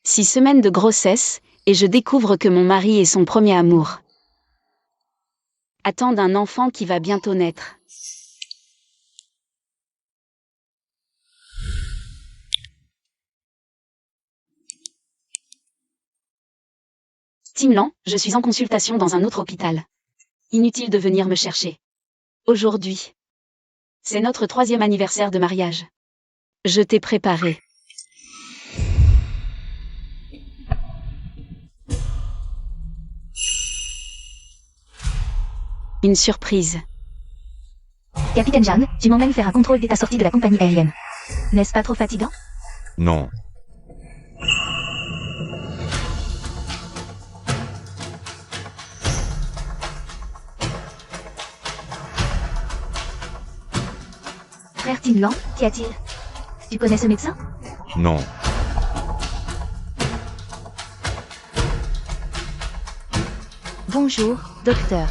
6 semaines de grossesse, et je découvre que mon mari est son premier amour. Attend d'un enfant qui va bientôt naître. Stimulant, je suis en consultation dans un autre hôpital. Inutile de venir me chercher. Aujourd'hui. C'est notre 3e anniversaire de mariage. Je t'ai préparé. Une surprise. Capitaine Jeanne, tu m'emmènes faire un contrôle d'état sortie de la compagnie aérienne. N'est-ce pas trop fatigant? Non. Frère Tinlan, qu'y a-t-il? Tu connais ce médecin? Non. Bonjour, docteur.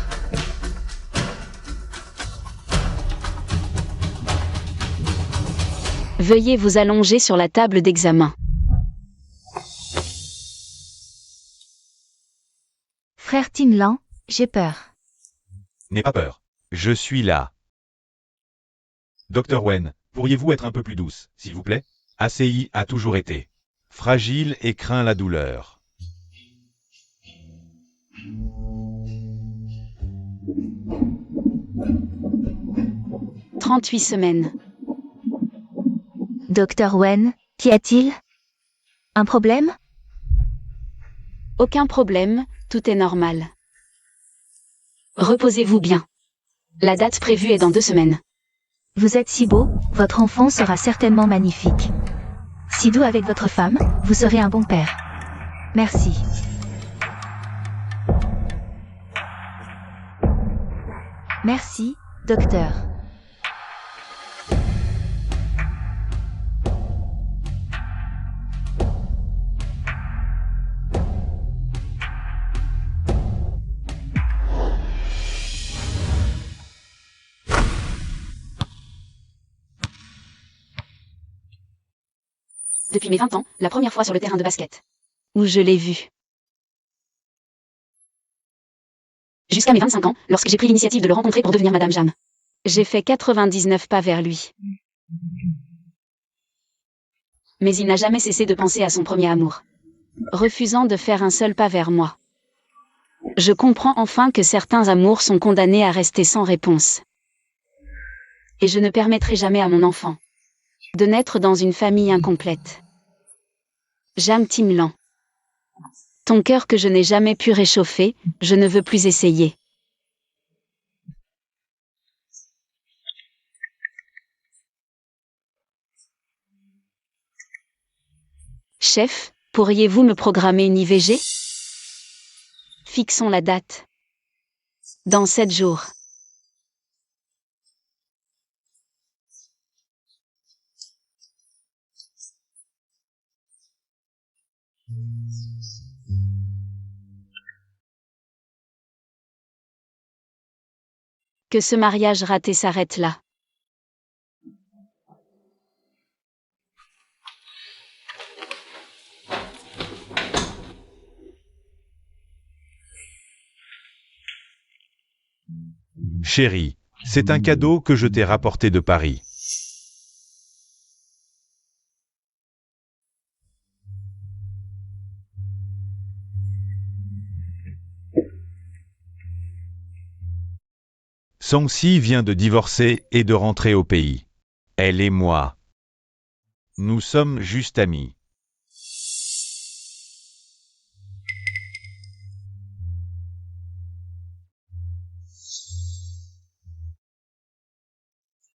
Veuillez vous allonger sur la table d'examen. Frère Tinlan, j'ai peur. N'aie pas peur. Je suis là. Docteur Wen, pourriez-vous être un peu plus douce, s'il vous plaît? ACI a toujours été fragile et craint la douleur. « 38 semaines. Docteur Wen, qu'y a-t-il? Un problème? Aucun problème, tout est normal. Reposez-vous bien. La date prévue est dans 2 semaines. Vous êtes si beau, votre enfant sera certainement magnifique. Si doux avec votre femme, vous serez un bon père. Merci. Merci, docteur. Depuis mes 20 ans, la première fois sur le terrain de basket. Où je l'ai vu. Jusqu'à mes 25 ans, lorsque j'ai pris l'initiative de le rencontrer pour devenir Madame Jam. J'ai fait 99 pas vers lui. Mais il n'a jamais cessé de penser à son premier amour. Refusant de faire un seul pas vers moi. Je comprends enfin que certains amours sont condamnés à rester sans réponse. Et je ne permettrai jamais à mon enfant de naître dans une famille incomplète. Jam Timlan. Ton cœur que je n'ai jamais pu réchauffer, je ne veux plus essayer. Chef, pourriez-vous me programmer une IVG? Fixons la date. Dans 7 jours. Que ce mariage raté s'arrête là. Chérie, c'est un cadeau que je t'ai rapporté de Paris. Song-si vient de divorcer et de rentrer au pays. Elle et moi. Nous sommes juste amis.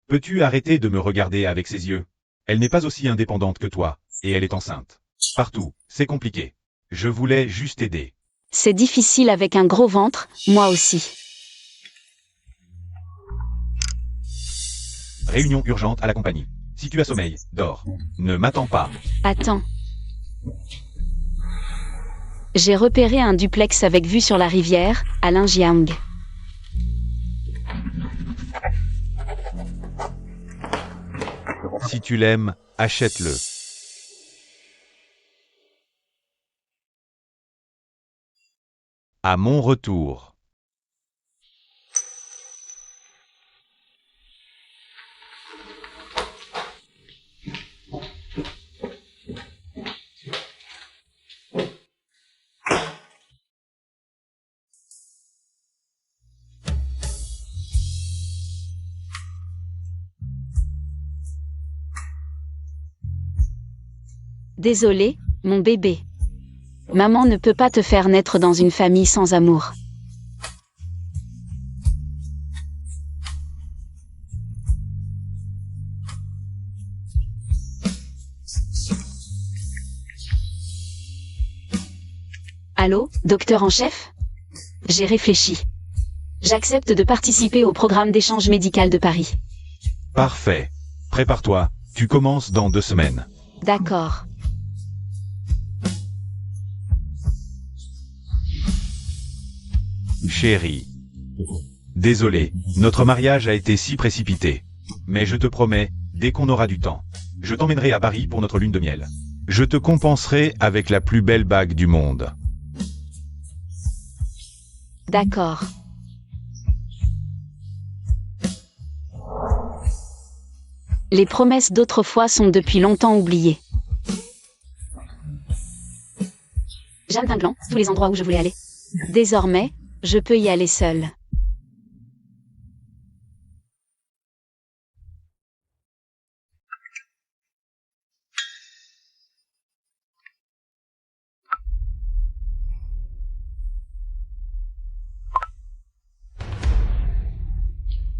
Peux-tu arrêter de me regarder avec ses yeux? Elle n'est pas aussi indépendante que toi, et elle est enceinte. Partout, c'est compliqué. Je voulais juste aider. C'est difficile avec un gros ventre, moi aussi. Réunion urgente à la compagnie. Si tu as sommeil, dors. Ne m'attends pas. Attends. J'ai repéré un duplex avec vue sur la rivière, à Linjiang. Si tu l'aimes, achète-le. À mon retour. Désolé, mon bébé. Maman ne peut pas te faire naître dans une famille sans amour. Allô, docteur en chef? J'ai réfléchi. J'accepte de participer au programme d'échange médical de Paris. Parfait. Prépare-toi, tu commences dans 2 semaines. D'accord. Chérie. Désolé, notre mariage a été si précipité. Mais je te promets, dès qu'on aura du temps, je t'emmènerai à Paris pour notre lune de miel. Je te compenserai avec la plus belle bague du monde. D'accord. Les promesses d'autrefois sont depuis longtemps oubliées. Jeanne Pinglan, tous les endroits où je voulais aller. Désormais, je peux y aller seule.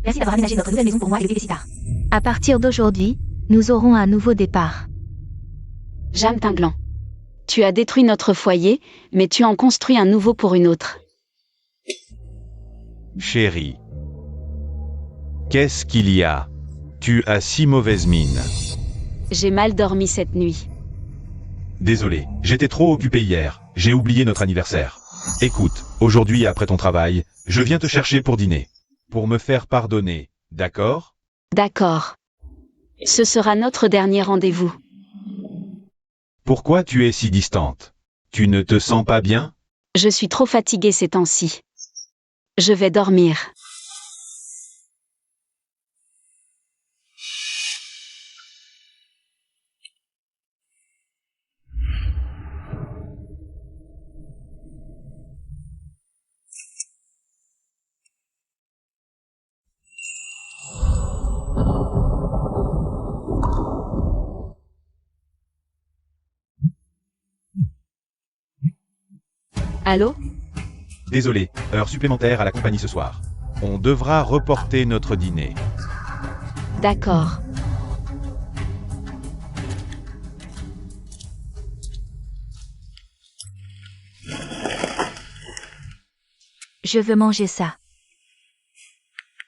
Merci d'avoir aménagé votre nouvelle maison pour moi et le bébé si tard. À partir d'aujourd'hui, nous aurons un nouveau départ. Jeanne Pinglan. Tu as détruit notre foyer, mais tu en construis un nouveau pour une autre. Chérie. Qu'est-ce qu'il y a? Tu as si mauvaise mine. J'ai mal dormi cette nuit. Désolé, j'étais trop occupé hier, j'ai oublié notre anniversaire. Écoute, aujourd'hui après ton travail, je viens te chercher pour dîner. Pour me faire pardonner, d'accord? D'accord. Ce sera notre dernier rendez-vous. Pourquoi tu es si distante? Tu ne te sens pas bien? Je suis trop fatiguée ces temps-ci. Je vais dormir. Allô? Désolé, heure supplémentaire à la compagnie ce soir. On devra reporter notre dîner. D'accord. Je veux manger ça.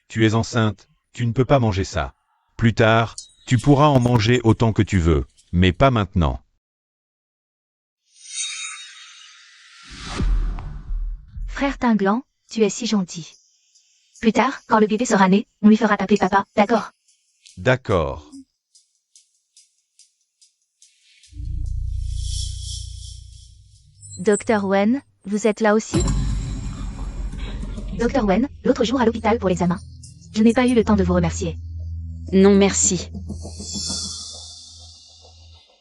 Tu es enceinte, tu ne peux pas manger ça. Plus tard, tu pourras en manger autant que tu veux, mais pas maintenant. Frère Tinglan, tu es si gentil. Plus tard, quand le bébé sera né, on lui fera t'appeler papa, d'accord? D'accord. Docteur Wen, vous êtes là aussi? Docteur Wen, l'autre jour à l'hôpital pour l'examen. Je n'ai pas eu le temps de vous remercier. Non merci.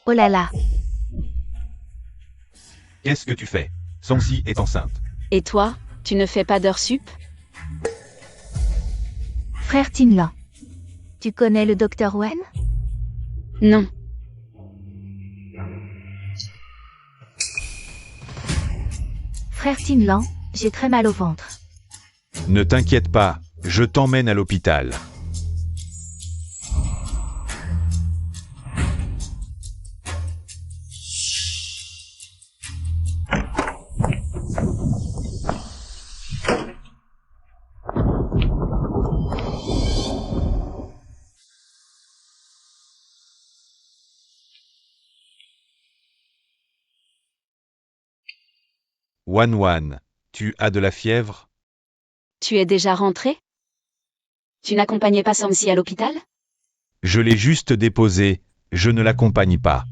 Oh là là. Qu'est-ce que tu fais? Sancy est enceinte. Et toi, tu ne fais pas d'heures sup? Frère Tinlan. Tu connais le docteur Wen? Non. Frère Tinlan, j'ai très mal au ventre. Ne t'inquiète pas, je t'emmène à l'hôpital. Wan, tu as de la fièvre? Tu es déjà rentré? Tu n'accompagnais pas Sancy à l'hôpital? Je l'ai juste déposée, je ne l'accompagne pas.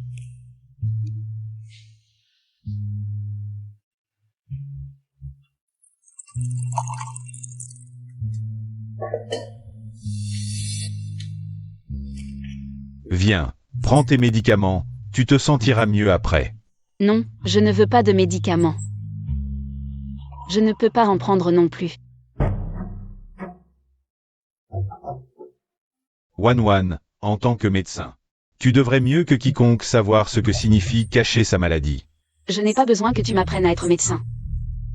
Viens, prends tes médicaments, tu te sentiras mieux après. Non, je ne veux pas de médicaments. Je ne peux pas en prendre non plus. Wan, en tant que médecin, tu devrais mieux que quiconque savoir ce que signifie cacher sa maladie. Je n'ai pas besoin que tu m'apprennes à être médecin.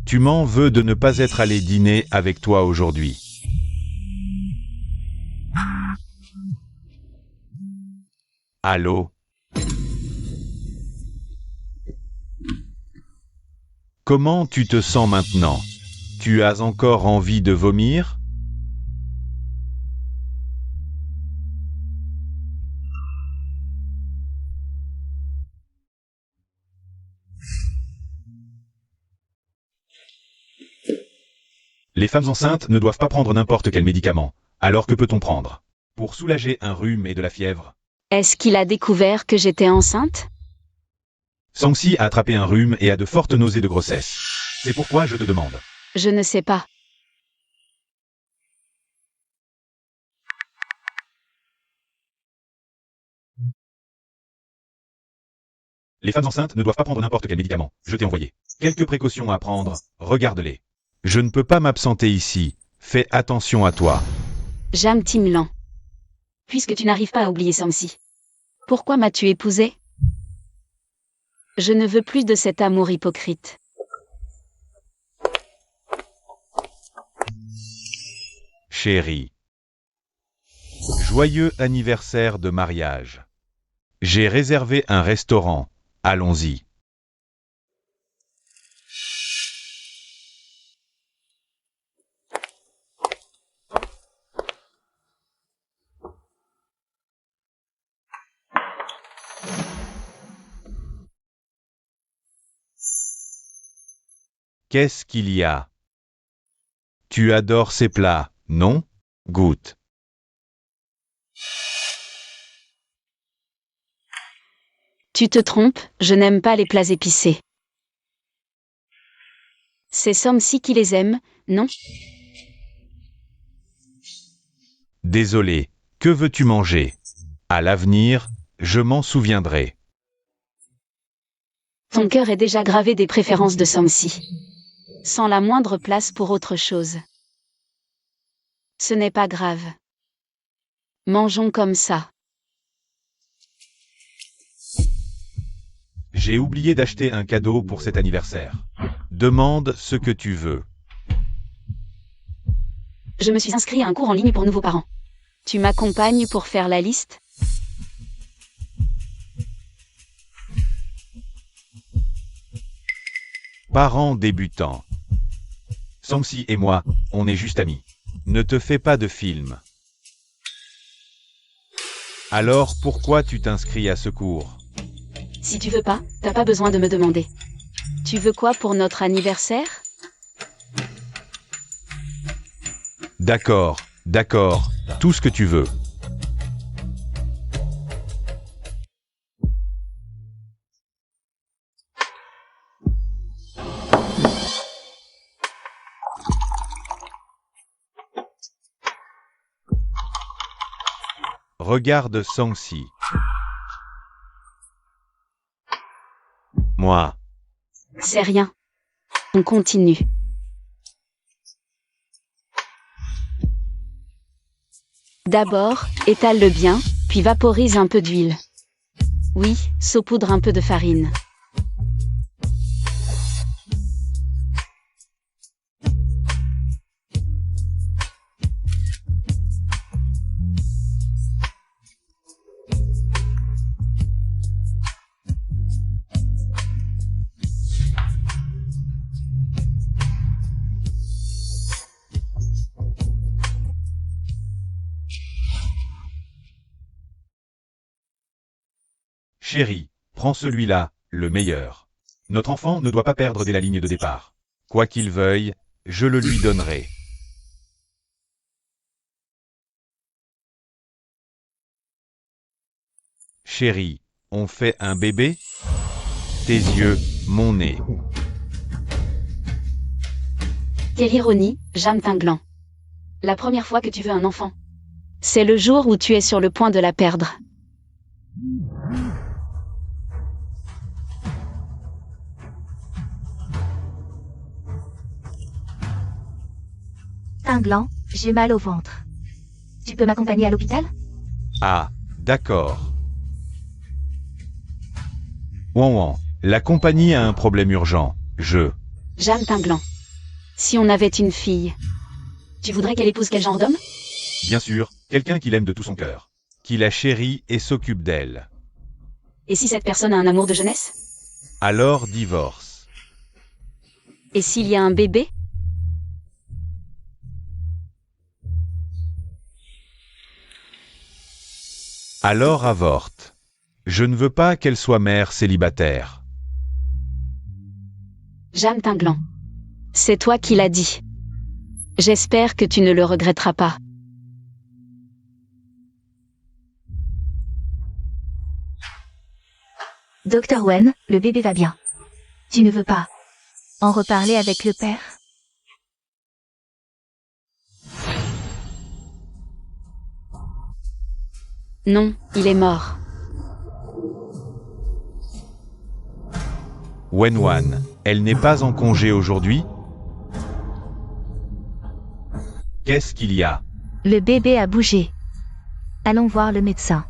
Tu m'en veux de ne pas être allé dîner avec toi aujourd'hui. Allô? Comment tu te sens maintenant? Tu as encore envie de vomir? Les femmes enceintes ne doivent pas prendre n'importe quel médicament. Alors que peut-on prendre? Pour soulager un rhume et de la fièvre. Est-ce qu'il a découvert que j'étais enceinte? Sangsi a attrapé un rhume et a de fortes nausées de grossesse. C'est pourquoi je te demande. Je ne sais pas. Les femmes enceintes ne doivent pas prendre n'importe quel médicament. Je t'ai envoyé quelques précautions à prendre, regarde-les. Je ne peux pas m'absenter ici. Fais attention à toi. Jam Timlan. Puisque tu n'arrives pas à oublier Samsi. Pourquoi m'as-tu épousé? Je ne veux plus de cet amour hypocrite. Chérie. Joyeux anniversaire de mariage. J'ai réservé un restaurant. Allons-y. Qu'est-ce qu'il y a? Tu adores ces plats, non? Goûte. Tu te trompes, je n'aime pas les plats épicés. C'est Samsi qui les aime, non? Désolé, que veux-tu manger? À l'avenir, je m'en souviendrai. Ton cœur est déjà gravé des préférences de Samsi. Sans la moindre place pour autre chose. Ce n'est pas grave. Mangeons comme ça. J'ai oublié d'acheter un cadeau pour cet anniversaire. Demande ce que tu veux. Je me suis inscrit à un cours en ligne pour nouveaux parents. Tu m'accompagnes pour faire la liste? Parents débutants. Sangsi et moi, on est juste amis. Ne te fais pas de film. Alors pourquoi tu t'inscris à ce cours? Si tu veux pas, t'as pas besoin de me demander. Tu veux quoi pour notre anniversaire? D'accord, tout ce que tu veux. Regarde Sangsi. Moi. C'est rien. On continue. D'abord, étale-le bien, puis vaporise un peu d'huile. Oui, saupoudre un peu de farine. Chérie, prends celui-là, le meilleur. Notre enfant ne doit pas perdre dès la ligne de départ. Quoi qu'il veuille, je le lui donnerai. Chérie, on fait un bébé? Tes yeux, mon nez. Quelle ironie, Jam Tinglan. La première fois que tu veux un enfant. C'est le jour où tu es sur le point de la perdre. Tinglant, j'ai mal au ventre. Tu peux m'accompagner à l'hôpital? Ah, d'accord. Ouan, la compagnie a un problème urgent. Jeanne Tinglant. Si on avait une fille, tu voudrais qu'elle épouse quel genre d'homme? Bien sûr, quelqu'un qu'il aime de tout son cœur. Qui la chérit et s'occupe d'elle. Et si cette personne a un amour de jeunesse? Alors divorce. Et s'il y a un bébé? Alors avorte. Je ne veux pas qu'elle soit mère célibataire. Jeanne Tinglant. C'est toi qui l'as dit. J'espère que tu ne le regretteras pas. Docteur Wen, le bébé va bien. Tu ne veux pas en reparler avec le père? Non, il est mort. Wenwan, elle n'est pas en congé aujourd'hui? Qu'est-ce qu'il y a? Le bébé a bougé. Allons voir le médecin.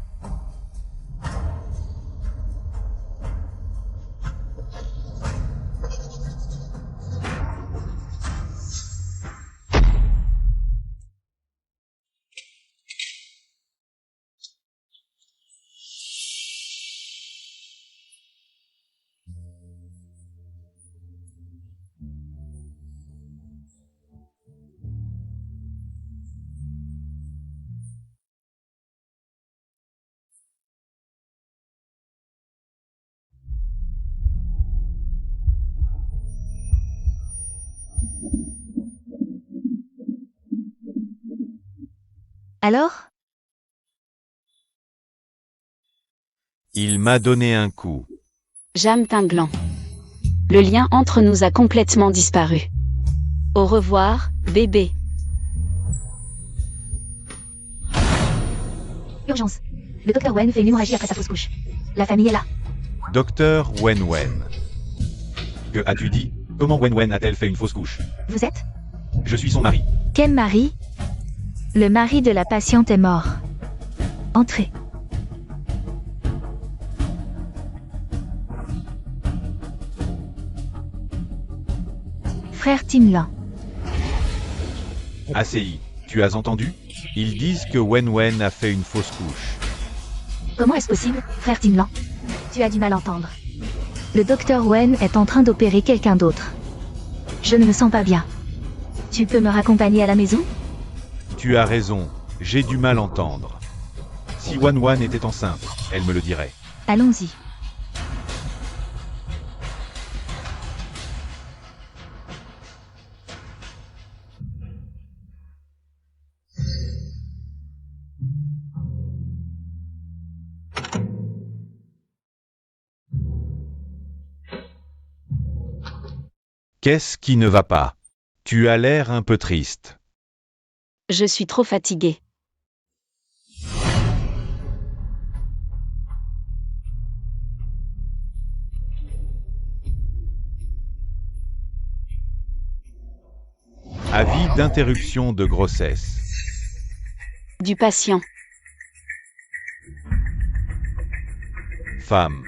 Alors? Il m'a donné un coup. Jeanne Tinglant. Le lien entre nous a complètement disparu. Au revoir, bébé. Urgence. Le docteur Wen fait une hémorragie après sa fausse couche. La famille est là. Docteur Wenwen. Que as-tu dit? Comment Wenwen a-t-elle fait une fausse couche? Vous êtes? Je suis son mari. Quel mari? Le mari de la patiente est mort. Entrez. Frère Tinglant. ACI, tu as entendu? Ils disent que Wenwen a fait une fausse couche. Comment est-ce possible, frère Tinglant? Tu as du mal à entendre. Le docteur Wen est en train d'opérer quelqu'un d'autre. Je ne me sens pas bien. Tu peux me raccompagner à la maison? Tu as raison, j'ai du mal à entendre. Si Wenwen était enceinte, elle me le dirait. Allons-y. Qu'est-ce qui ne va pas? Tu as l'air un peu triste. Je suis trop fatiguée. Avis d'interruption de grossesse. Du patient. Femme.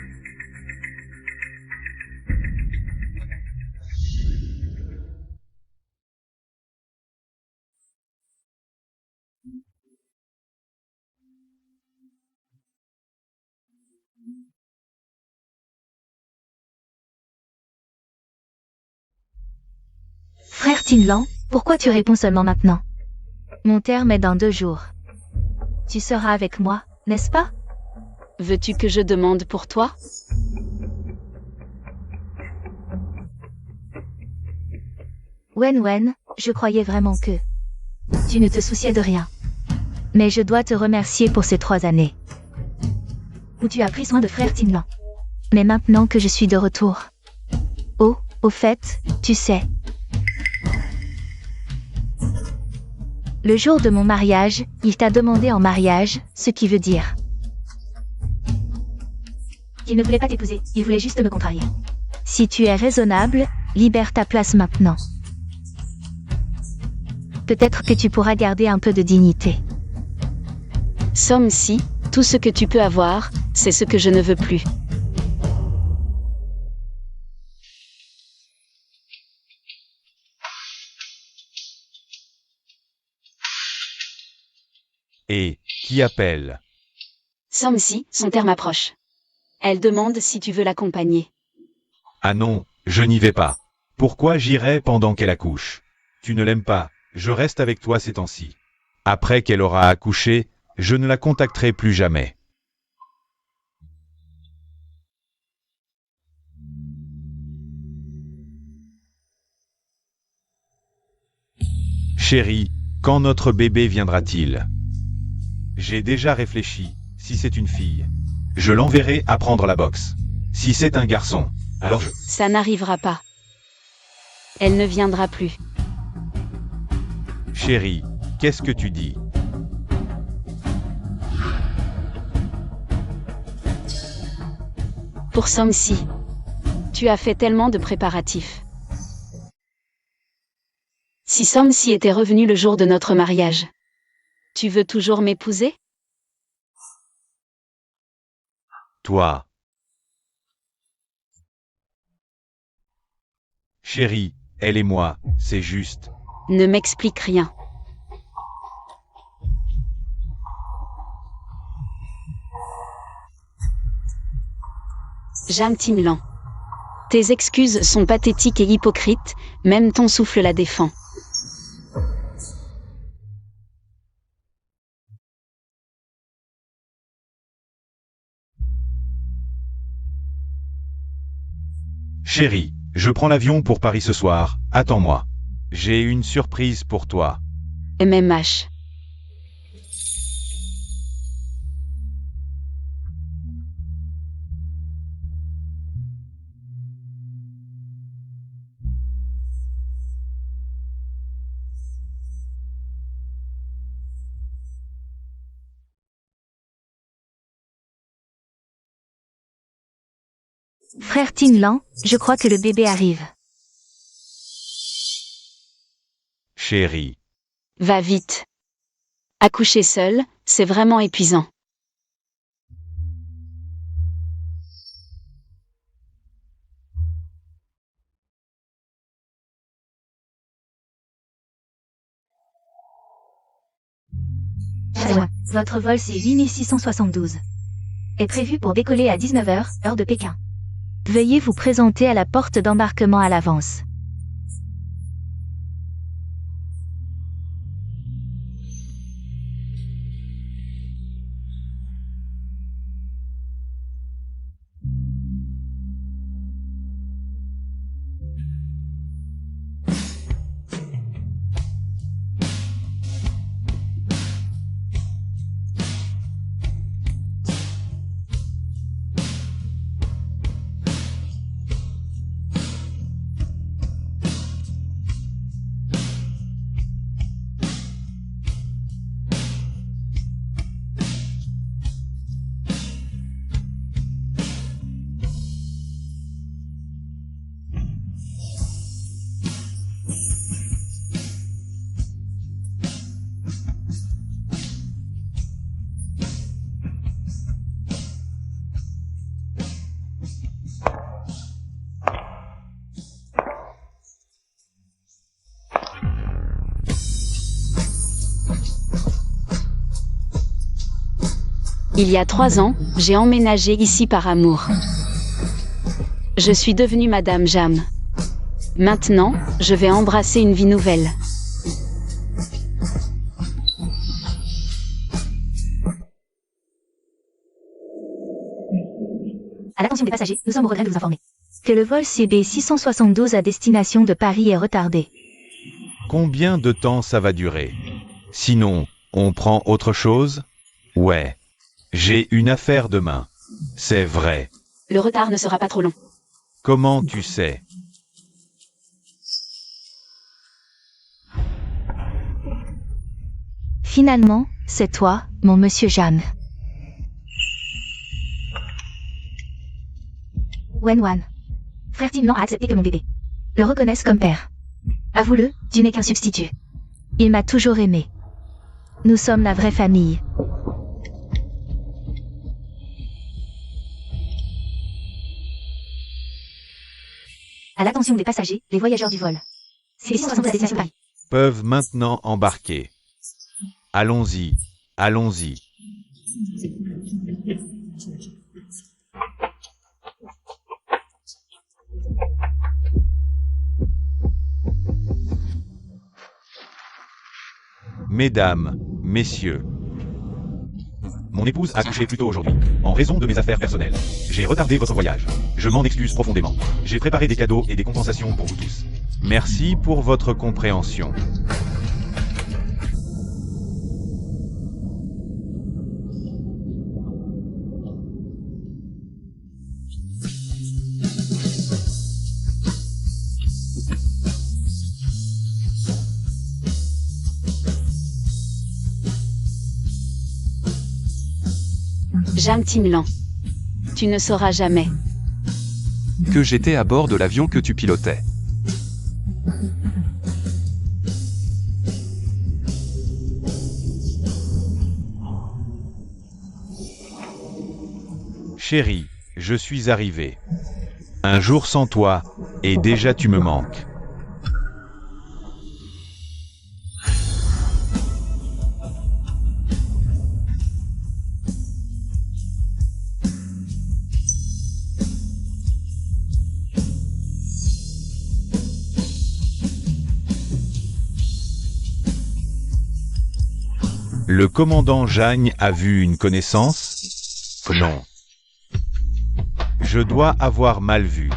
Frère Tinglant, pourquoi tu réponds seulement maintenant? Mon terme est dans 2 jours. Tu seras avec moi, n'est-ce pas? Veux-tu que je demande pour toi? Wen, je croyais vraiment que tu ne te souciais de rien. Mais je dois te remercier pour ces 3 années où tu as pris soin de frère Tinglant. Mais maintenant que je suis de retour. Oh, au fait, tu sais. Le jour de mon mariage, il t'a demandé en mariage, ce qui veut dire qu'il ne voulait pas t'épouser, il voulait juste me contrarier. Si tu es raisonnable, libère ta place maintenant. Peut-être que tu pourras garder un peu de dignité. Somme-ci, tout ce que tu peux avoir, c'est ce que je ne veux plus. Et, qui appelle? Somme-ci, son terme approche. Elle demande si tu veux l'accompagner. Ah non, je n'y vais pas. Pourquoi j'irais pendant qu'elle accouche? Tu ne l'aimes pas, je reste avec toi ces temps-ci. Après qu'elle aura accouché, je ne la contacterai plus jamais. Chérie, quand notre bébé viendra-t-il? J'ai déjà réfléchi, si c'est une fille, je l'enverrai apprendre la boxe. Si c'est un garçon, alors Ça n'arrivera pas. Elle ne viendra plus. Chérie, qu'est-ce que tu dis? Pour Somme-ci. Tu as fait tellement de préparatifs. Si Somme-ci était revenu le jour de notre mariage. Tu veux toujours m'épouser? Toi. Chérie, elle et moi, c'est juste. Ne m'explique rien. Jeanne Tinlan. Tes excuses sont pathétiques et hypocrites, même ton souffle la défend. Chérie, je prends l'avion pour Paris ce soir, attends-moi. J'ai une surprise pour toi. MMH. Frère Tinlan, je crois que le bébé arrive. Chérie. Va vite. Accoucher seul, c'est vraiment épuisant. Votre vol C8672 est prévu pour décoller à 19h, heure de Pékin. Veuillez vous présenter à la porte d'embarquement à l'avance. Il y a 3 ans, j'ai emménagé ici par amour. Je suis devenue Madame Jam. Maintenant, je vais embrasser une vie nouvelle. À l'attention des passagers, nous sommes au regret de vous informer que le vol CB672 à destination de Paris est retardé. Combien de temps ça va durer? Sinon, on prend autre chose? Ouais. J'ai une affaire demain. C'est vrai. Le retard ne sera pas trop long. Comment tu sais? Finalement, c'est toi, mon monsieur Zhang. Wenwan. Frère Tin Lan a accepté que mon bébé le reconnaisse comme père. Avoue-le, tu n'es qu'un substitut. Il m'a toujours aimé. Nous sommes la vraie famille. À l'attention des passagers, les voyageurs du vol. C'est 660 à destination Paris. Peuvent maintenant embarquer. Allons-y, allons-y. Mesdames, messieurs. Mon épouse a couché plus tôt aujourd'hui, en raison de mes affaires personnelles. J'ai retardé votre voyage. Je m'en excuse profondément. J'ai préparé des cadeaux et des compensations pour vous tous. Merci pour votre compréhension. Zhang Tinlan. Tu ne sauras jamais. Que j'étais à bord de l'avion que tu pilotais. Chérie, je suis arrivé. Un jour sans toi, et déjà tu me manques. Le commandant Jagne a vu une connaissance? Non. Je dois avoir mal vu.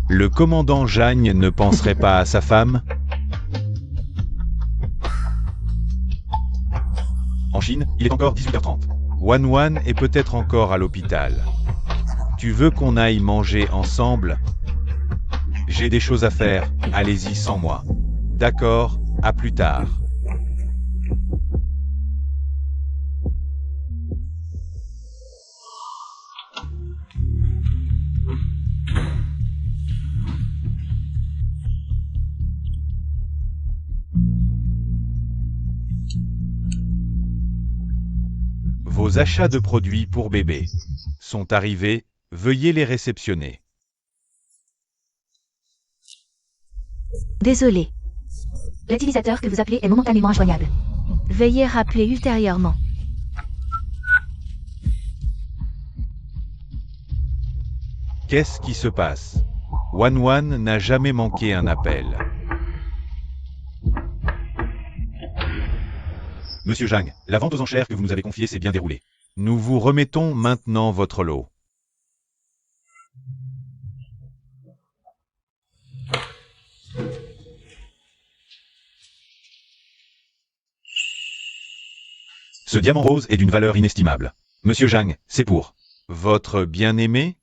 Le commandant Jagne ne penserait pas à sa femme? En Chine, il est encore 18h30. Wanwan est peut-être encore à l'hôpital. Tu veux qu'on aille manger ensemble? J'ai des choses à faire, allez-y sans moi. D'accord, à plus tard. Vos achats de produits pour bébé sont arrivés, veuillez les réceptionner. Désolé. L'utilisateur que vous appelez est momentanément injoignable. Veuillez rappeler ultérieurement. Qu'est-ce qui se passe? Wanwan n'a jamais manqué un appel. Monsieur Zhang, la vente aux enchères que vous nous avez confiée s'est bien déroulée. Nous vous remettons maintenant votre lot. Ce diamant rose est d'une valeur inestimable. Monsieur Zhang, c'est pour votre bien-aimé?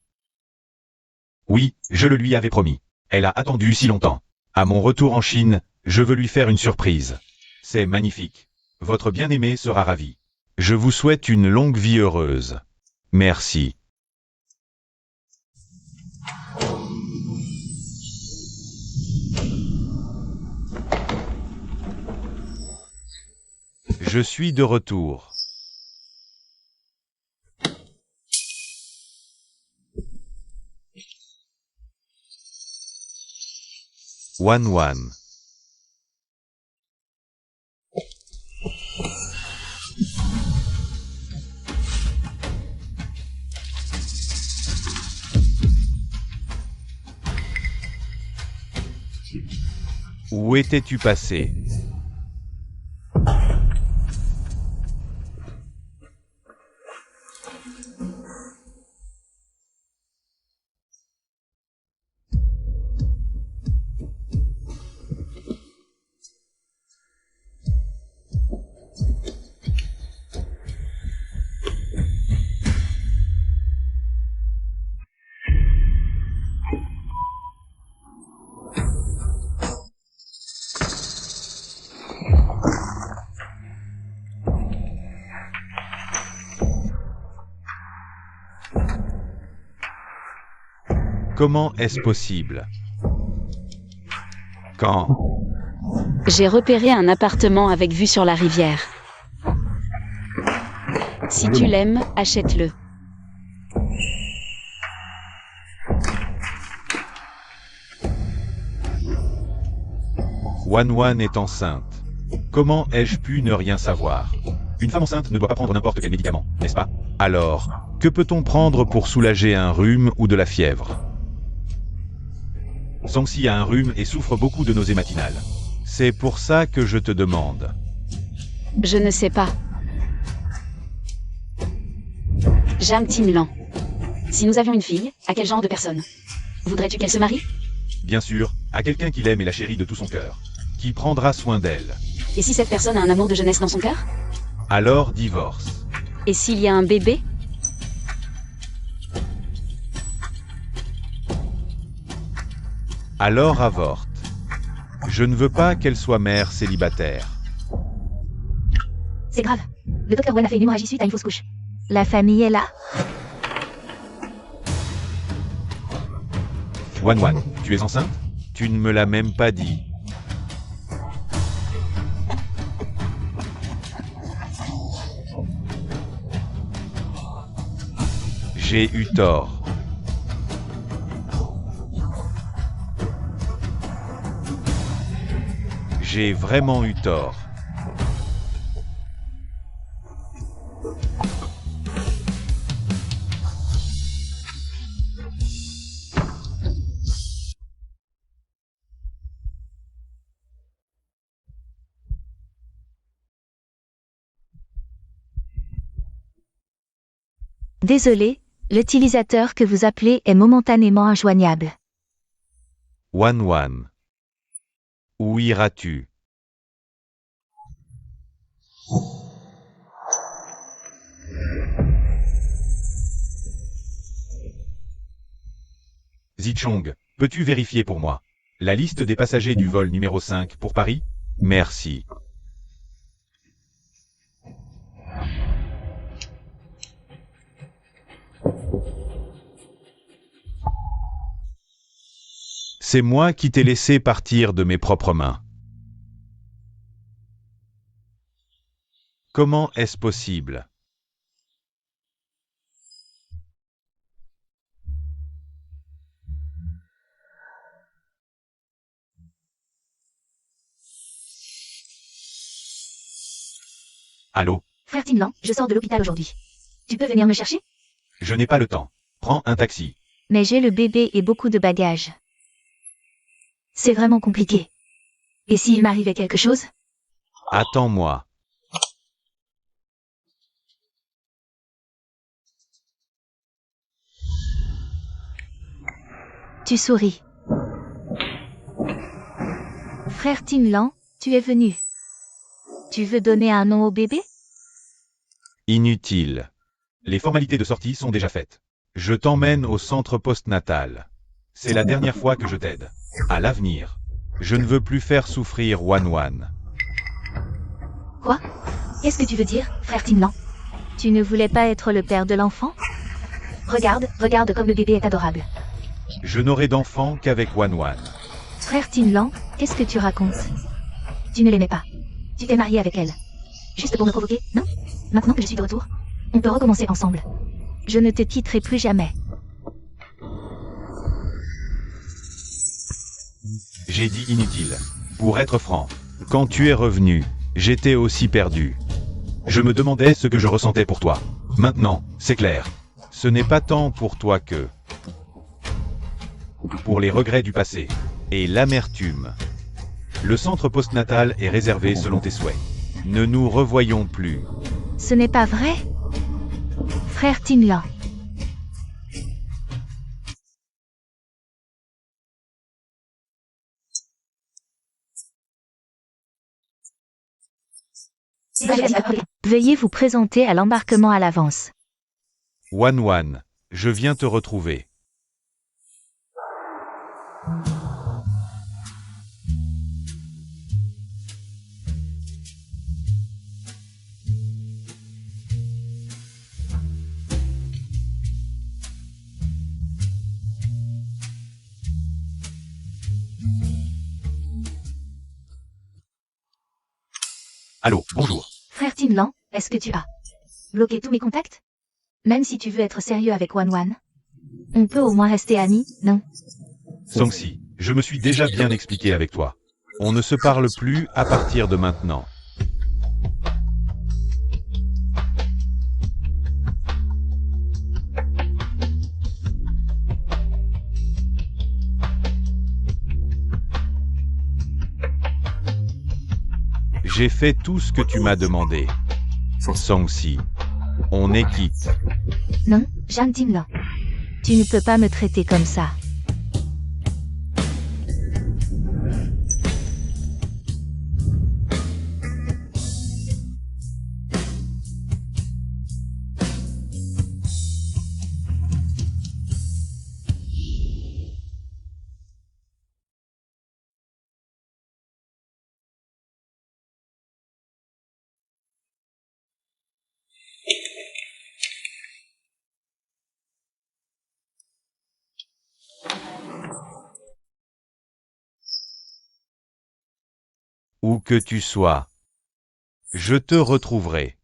Oui, je le lui avais promis. Elle a attendu si longtemps. À mon retour en Chine, je veux lui faire une surprise. C'est magnifique. Votre bien-aimé sera ravi. Je vous souhaite une longue vie heureuse. Merci. Je suis de retour. Wanwan. Où étais-tu passé? Comment est-ce possible? Quand? J'ai repéré un appartement avec vue sur la rivière. Si tu l'aimes, achète-le. Wan est enceinte. Comment ai-je pu ne rien savoir? Une femme enceinte ne doit pas prendre n'importe quel médicament, n'est-ce pas? Alors, que peut-on prendre pour soulager un rhume ou de la fièvre? Sangsi a un rhume et souffre beaucoup de nausées matinales. C'est pour ça que je te demande. Je ne sais pas. Jang Tinlan. Si nous avions une fille, à quel genre de personne? Voudrais-tu qu'elle se marie? Bien sûr, à quelqu'un qui l'aime et la chérit de tout son cœur. Qui prendra soin d'elle. Et si cette personne a un amour de jeunesse dans son cœur? Alors divorce. Et s'il y a un bébé? Alors avorte. Je ne veux pas qu'elle soit mère célibataire. C'est grave. Le docteur Wan a fait une hémorragie suite à une fausse couche. La famille est là. Wan, tu es enceinte? Tu ne me l'as même pas dit. J'ai eu tort. J'ai vraiment eu tort. Désolé, l'utilisateur que vous appelez est momentanément injoignable. Wan. Où iras-tu? Zichong, peux-tu vérifier pour moi la liste des passagers du vol numéro 5 pour Paris? Merci. C'est moi qui t'ai laissé partir de mes propres mains. Comment est-ce possible? Allô? Frère Tinlan, je sors de l'hôpital aujourd'hui. Tu peux venir me chercher? Je n'ai pas le temps. Prends un taxi. Mais j'ai le bébé et beaucoup de bagages. C'est vraiment compliqué. Et s'il m'arrivait quelque chose? Attends-moi. Tu souris. Frère Tinlan, tu es venu. Tu veux donner un nom au bébé? Inutile. Les formalités de sortie sont déjà faites. Je t'emmène au centre postnatal. C'est la dernière fois que je t'aide. À l'avenir. Je ne veux plus faire souffrir Wan. Quoi? Qu'est-ce que tu veux dire, frère Tinlan? Tu ne voulais pas être le père de l'enfant? Regarde comme le bébé est adorable. Je n'aurai d'enfant qu'avec Wan. Frère Tinlan, qu'est-ce que tu racontes? Tu ne l'aimais pas. Tu t'es marié avec elle. Juste pour me provoquer, non? Maintenant que je suis de retour, on peut recommencer ensemble. Je ne te quitterai plus jamais. J'ai dit inutile. Pour être franc, quand tu es revenu, j'étais aussi perdu. Je me demandais ce que je ressentais pour toi. Maintenant, c'est clair. Ce n'est pas tant pour toi que... pour les regrets du passé. Et l'amertume. Le centre postnatal est réservé selon tes souhaits. Ne nous revoyons plus. Ce n'est pas vrai? Frère Tinlan. Veuillez vous présenter à l'embarquement à l'avance. Wan, je viens te retrouver. Allô, bonjour. Frère Tinlan, est-ce que tu as bloqué tous mes contacts? Même si tu veux être sérieux avec Wan, on peut au moins rester amis, non? Songsi, je me suis déjà bien expliqué avec toi. On ne se parle plus à partir de maintenant. J'ai fait tout ce que tu m'as demandé. Songsi, on est quitte. Non, Jeanne Tinlan. Tu ne peux pas me traiter comme ça. Où que tu sois, je te retrouverai.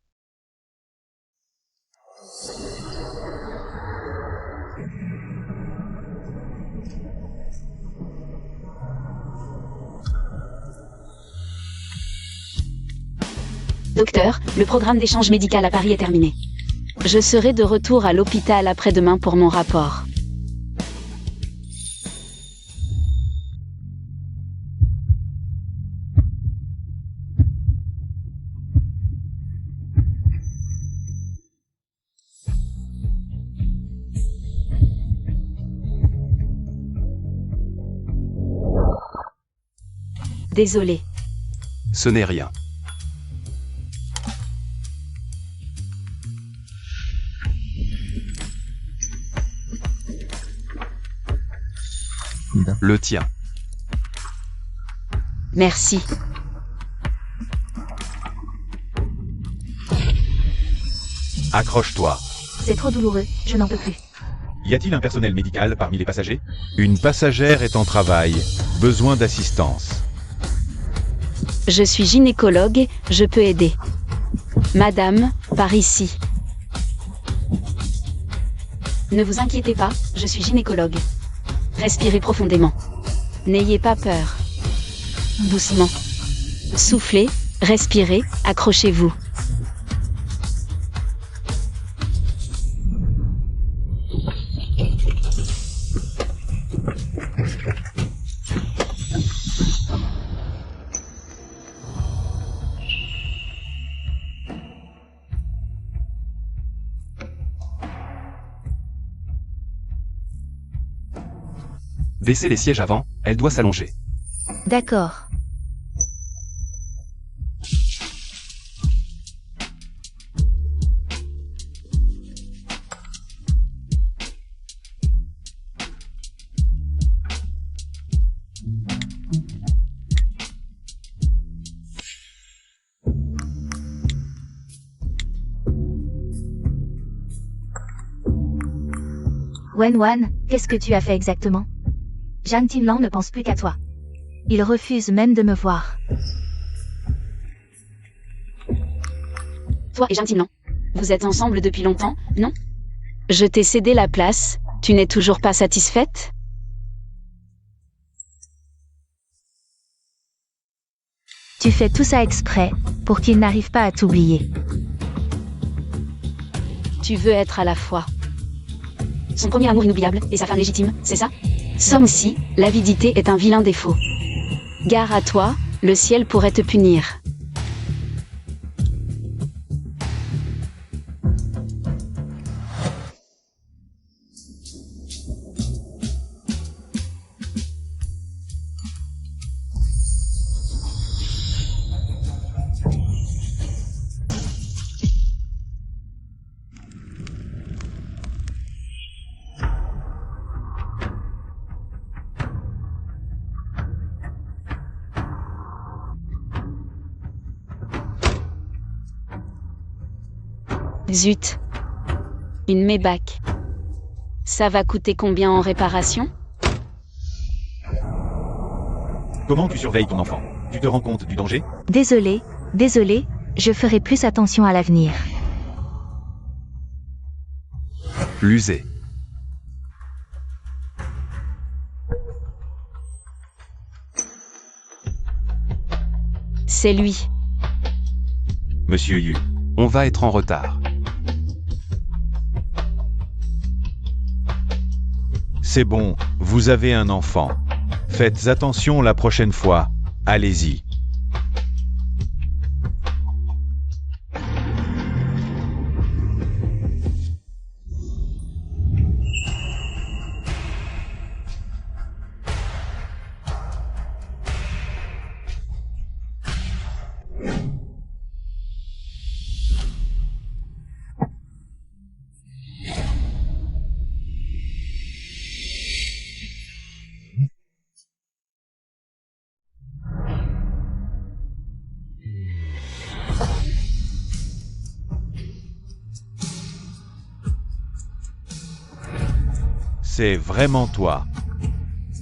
Docteur, le programme d'échange médical à Paris est terminé. Je serai de retour à l'hôpital après-demain pour mon rapport. Désolé. Ce n'est rien. Le tien. Merci. Accroche-toi. C'est trop douloureux, je n'en peux plus. Y a-t-il un personnel médical parmi les passagers? Une passagère est en travail. Besoin d'assistance. Je suis gynécologue, je peux aider. Madame, par ici. Ne vous inquiétez pas, je suis gynécologue. Respirez profondément. N'ayez pas peur. Doucement. Soufflez, respirez, accrochez-vous. Baissez les sièges avant, elle doit s'allonger. D'accord. Wan, qu'est-ce que tu as fait exactement? Jeanne Tinlan ne pense plus qu'à toi. Il refuse même de me voir. Toi et Jeanne Tinlan, vous êtes ensemble depuis longtemps, non? Je t'ai cédé la place, tu n'es toujours pas satisfaite? Tu fais tout ça exprès, pour qu'il n'arrive pas à t'oublier. Tu veux être à la fois son premier amour inoubliable et sa femme légitime, c'est ça? Songsi, l'avidité est un vilain défaut. Gare à toi, le ciel pourrait te punir. Zut. Une Maybach. Ça va coûter combien en réparation? Comment tu surveilles ton enfant? Tu te rends compte du danger? Désolé, Désolé, je ferai plus attention à l'avenir. L'user. C'est lui. Monsieur Yu. On va être en retard. C'est bon, vous avez un enfant. Faites attention la prochaine fois. Allez-y. C'est vraiment toi.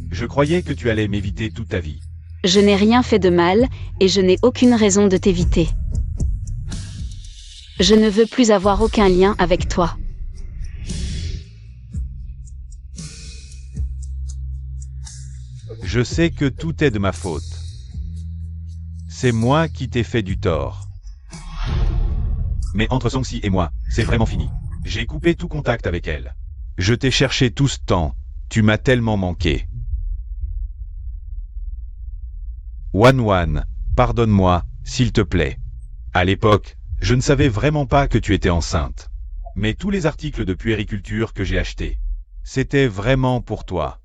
Je croyais que tu allais m'éviter toute ta vie. Je n'ai rien fait de mal, et je n'ai aucune raison de t'éviter. Je ne veux plus avoir aucun lien avec toi. Je sais que tout est de ma faute. C'est moi qui t'ai fait du tort. Mais entre Songsi et moi, c'est vraiment fini. J'ai coupé tout contact avec elle. Je t'ai cherché tout ce temps, tu m'as tellement manqué. Wan, pardonne-moi, s'il te plaît. À l'époque, je ne savais vraiment pas que tu étais enceinte. Mais tous les articles de puériculture que j'ai achetés, c'était vraiment pour toi.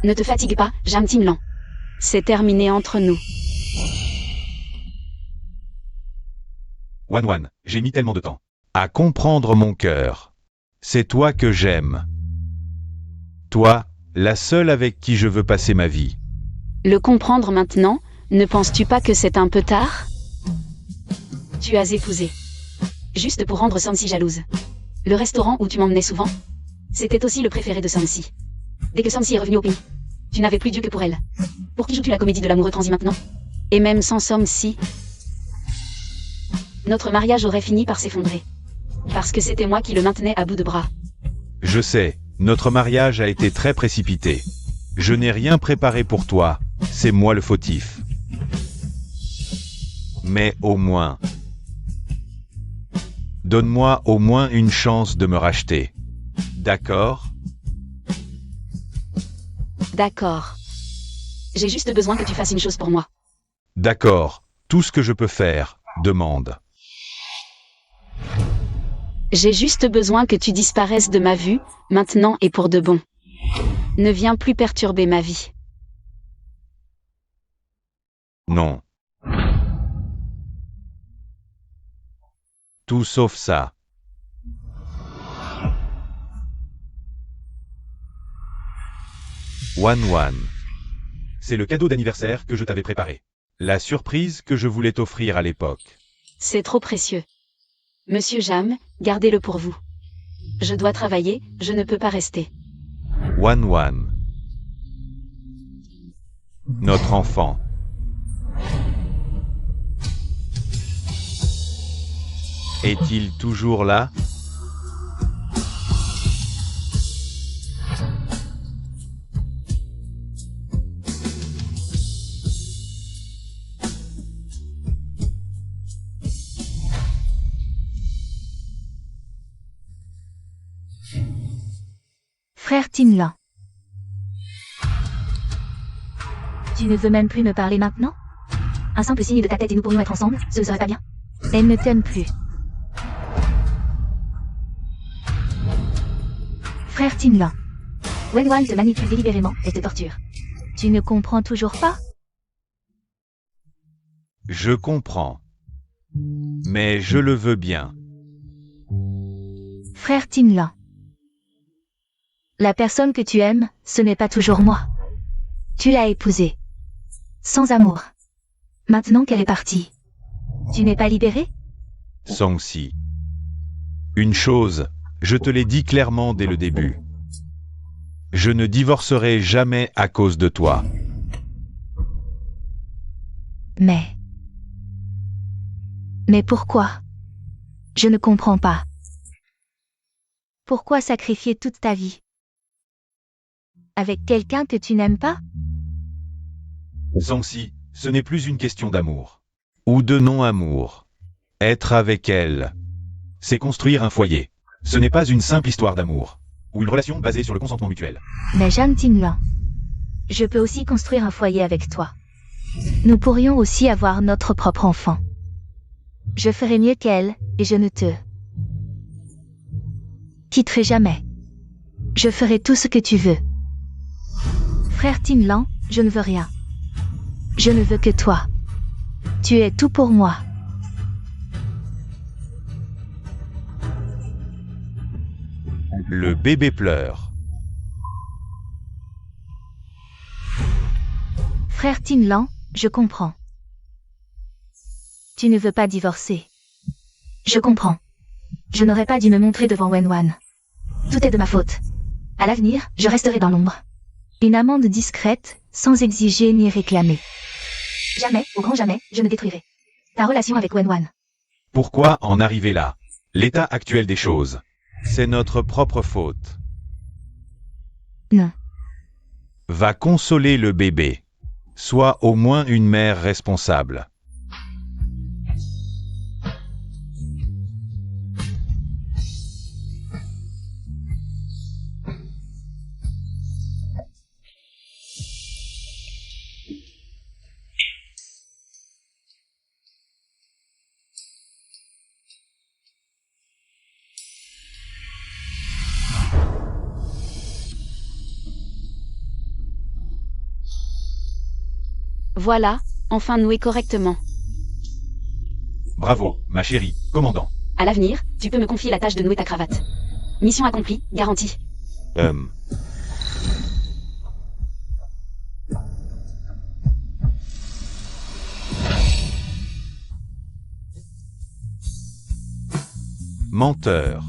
Ne te fatigue pas, Jam Tinlan. C'est terminé entre nous. Wan, j'ai mis tellement de temps à comprendre mon cœur. C'est toi que j'aime. Toi, la seule avec qui je veux passer ma vie. Le comprendre maintenant, ne penses-tu pas que c'est un peu tard? Tu as épousé. Juste pour rendre Sansi jalouse. Le restaurant où tu m'emmenais souvent, c'était aussi le préféré de Sansi. Dès que Sansi est revenue au pays, tu n'avais plus Dieu que pour elle. Pour qui joues-tu la comédie de l'amoureux transi maintenant? Et même sans Sansi, notre mariage aurait fini par s'effondrer. Parce que c'était moi qui le maintenais à bout de bras. Je sais, notre mariage a été très précipité. Je n'ai rien préparé pour toi, c'est moi le fautif. Mais au moins, donne-moi au moins une chance de me racheter. D'accord? D'accord. J'ai juste besoin que tu fasses une chose pour moi. D'accord, tout ce que je peux faire, demande. J'ai juste besoin que tu disparaisses de ma vue, maintenant et pour de bon. Ne viens plus perturber ma vie. Non. Tout sauf ça. Wan. C'est le cadeau d'anniversaire que je t'avais préparé. La surprise que je voulais t'offrir à l'époque. C'est trop précieux. Monsieur Jam, gardez-le pour vous. Je dois travailler, je ne peux pas rester. Wan. Notre enfant. Est-il toujours là? Frère Tinlan. Tu ne veux même plus me parler maintenant? Un simple signe de ta tête et nous pourrions être ensemble, ce ne serait pas bien? Elle ne t'aime plus. Frère Tinlan. Wan te manipule délibérément et te torture. Tu ne comprends toujours pas? Je comprends. Mais je le veux bien. Frère Tinlan. La personne que tu aimes, ce n'est pas toujours moi. Tu l'as épousée. Sans amour. Maintenant qu'elle est partie. Tu n'es pas libéré? Songsi. Une chose, je te l'ai dit clairement dès le début. Je ne divorcerai jamais à cause de toi. Mais... Mais pourquoi? Je ne comprends pas. Pourquoi sacrifier toute ta vie? Avec quelqu'un que tu n'aimes pas? Zhongxi, ce n'est plus une question d'amour. Ou de non-amour. Être avec elle, c'est construire un foyer. Ce n'est pas une simple histoire d'amour. Ou une relation basée sur le consentement mutuel. Mais Jeanne Tinlan, je peux aussi construire un foyer avec toi. Nous pourrions aussi avoir notre propre enfant. Je ferai mieux qu'elle, et je ne te quitterai jamais. Je ferai tout ce que tu veux. Frère Tinlan, je ne veux rien. Je ne veux que toi. Tu es tout pour moi. Le bébé pleure. Frère Tinlan, je comprends. Tu ne veux pas divorcer. Je comprends. Je n'aurais pas dû me montrer devant Wenwan. Tout est de ma faute. À l'avenir, je resterai dans l'ombre. Une amende discrète, sans exiger ni réclamer. Jamais, au grand jamais, je ne détruirai ta relation avec Wenwan. Pourquoi en arriver là? L'état actuel des choses. C'est notre propre faute. Non. Va consoler le bébé. Sois au moins une mère responsable. Voilà, enfin noué correctement. Bravo, ma chérie, commandant. À l'avenir, tu peux me confier la tâche de nouer ta cravate. Mission accomplie, garantie. Menteur.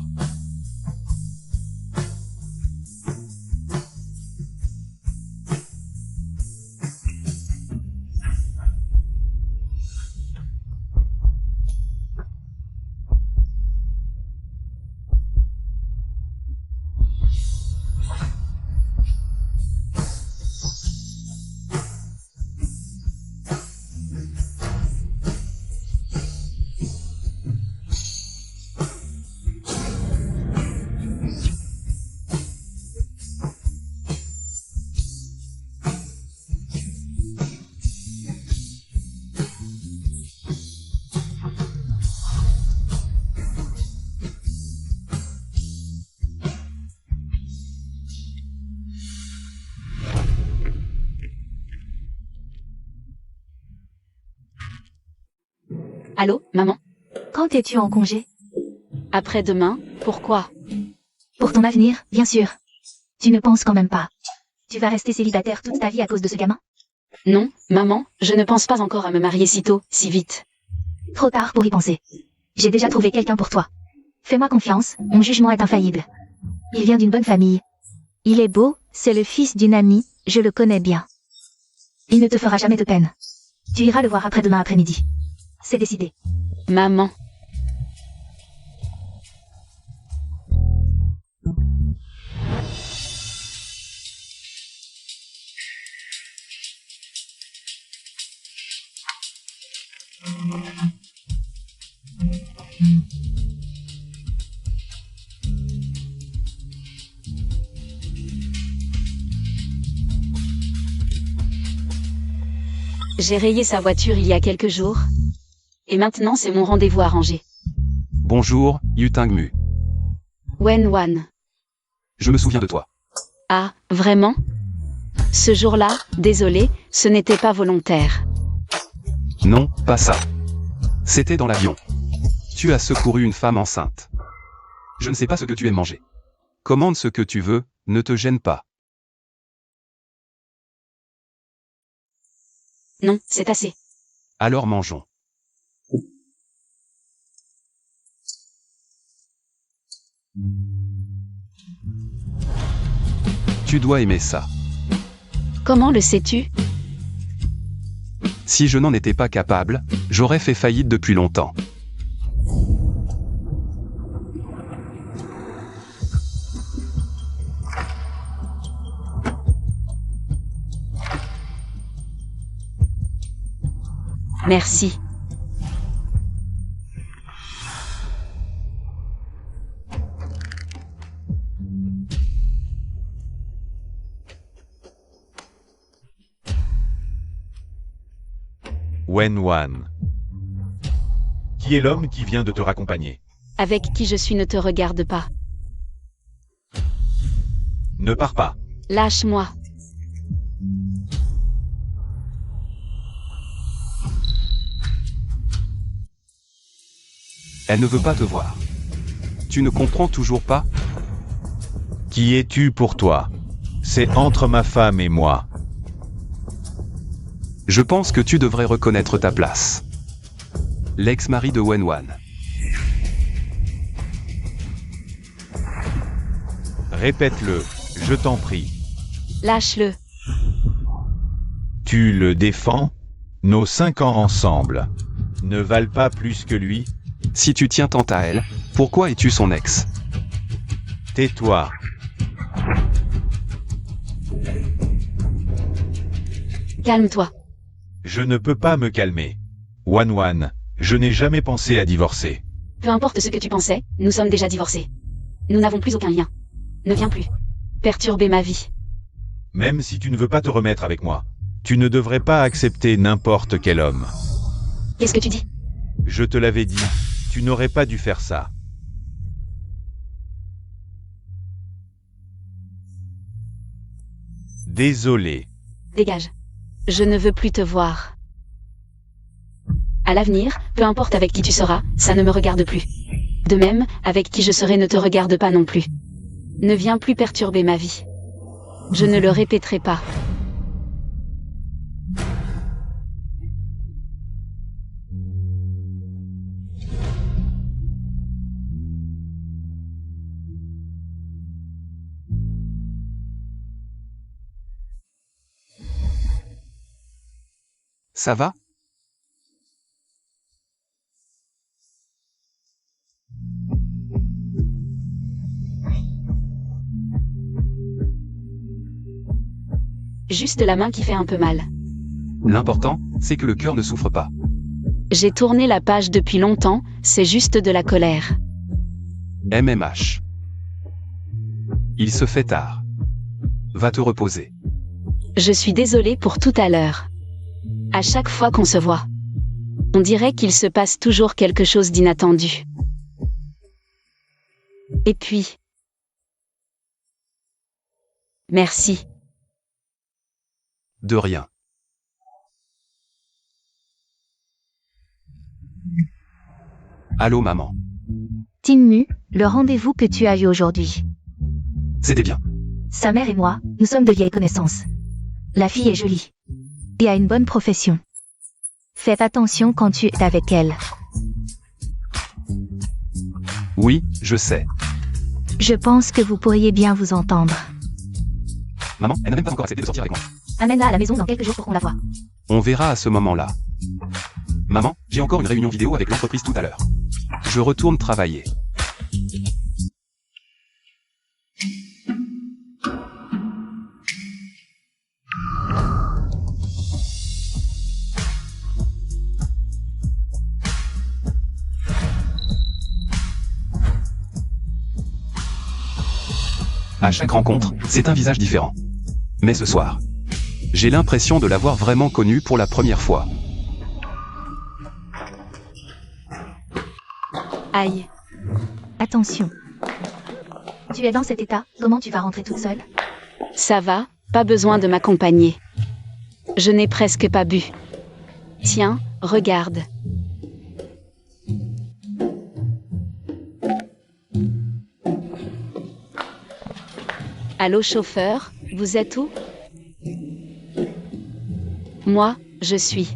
Allô, maman? Quand es-tu en congé? Après-demain, pourquoi? Pour ton avenir, bien sûr. Tu ne penses quand même pas. Tu vas rester célibataire toute ta vie à cause de ce gamin? Non, maman, je ne pense pas encore à me marier si tôt, si vite. Trop tard pour y penser. J'ai déjà trouvé quelqu'un pour toi. Fais-moi confiance, mon jugement est infaillible. Il vient d'une bonne famille. Il est beau, c'est le fils d'une amie, je le connais bien. Il ne te fera jamais de peine. Tu iras le voir après-demain après-midi. C'est décidé. Maman. J'ai rayé sa voiture il y a quelques jours. Et maintenant c'est mon rendez-vous arrangé. Bonjour, Yu Tingmu. Wenwan. Je me souviens de toi. Ah, vraiment? Ce jour-là, désolé, ce n'était pas volontaire. Non, pas ça. C'était dans l'avion. Tu as secouru une femme enceinte. Je ne sais pas ce que tu aimes manger. Commande ce que tu veux, ne te gêne pas. Non, c'est assez. Alors mangeons. Tu dois aimer ça. Comment le sais-tu? Si je n'en étais pas capable, j'aurais fait faillite depuis longtemps. Merci. Wenwan. Qui est l'homme qui vient de te raccompagner? Avec qui je suis ne te regarde pas. Ne pars pas. Lâche-moi. Elle ne veut pas te voir. Tu ne comprends toujours pas? Qui es-tu pour toi? C'est entre ma femme et moi. Je pense que tu devrais reconnaître ta place. L'ex-mari de Wenwan. Répète-le, je t'en prie. Lâche-le. Tu le défends? Nos 5 ans ensemble ne valent pas plus que lui? Si tu tiens tant à elle, pourquoi es-tu son ex? Tais-toi. Calme-toi. Je ne peux pas me calmer. Wenwan, je n'ai jamais pensé à divorcer. Peu importe ce que tu pensais, nous sommes déjà divorcés. Nous n'avons plus aucun lien. Ne viens plus perturber ma vie. Même si tu ne veux pas te remettre avec moi, tu ne devrais pas accepter n'importe quel homme. Qu'est-ce que tu dis? Je te l'avais dit, tu n'aurais pas dû faire ça. Désolé. Dégage. Je ne veux plus te voir. À l'avenir, peu importe avec qui tu seras, ça ne me regarde plus. De même, avec qui je serai ne te regarde pas non plus. Ne viens plus perturber ma vie. Je ne le répéterai pas. Ça va? Juste la main qui fait un peu mal. L'important, c'est que le cœur ne souffre pas. J'ai tourné la page depuis longtemps, c'est juste de la colère. MMH. Il se fait tard. Va te reposer. Je suis désolée pour tout à l'heure. À chaque fois qu'on se voit, on dirait qu'il se passe toujours quelque chose d'inattendu. Et puis... Merci. De rien. Allô maman. Tinmu, le rendez-vous que tu as eu aujourd'hui. C'était bien. Sa mère et moi, nous sommes de vieilles connaissances. La fille est jolie. Et a une bonne profession. Fais attention quand tu es avec elle. Oui, je sais. Je pense que vous pourriez bien vous entendre. Maman, elle n'a même pas encore accepté de sortir avec moi. Amène-la à la maison dans quelques jours pour qu'on la voie. On verra à ce moment-là. Maman, j'ai encore une réunion vidéo avec l'entreprise tout à l'heure. Je retourne travailler. À chaque rencontre, c'est un visage différent. Mais ce soir, j'ai l'impression de l'avoir vraiment connu pour la première fois. Aïe. Attention. Tu es dans cet état, comment tu vas rentrer toute seule? Ça va, pas besoin de m'accompagner. Je n'ai presque pas bu. Tiens, regarde. Allô chauffeur, vous êtes où? Moi, je suis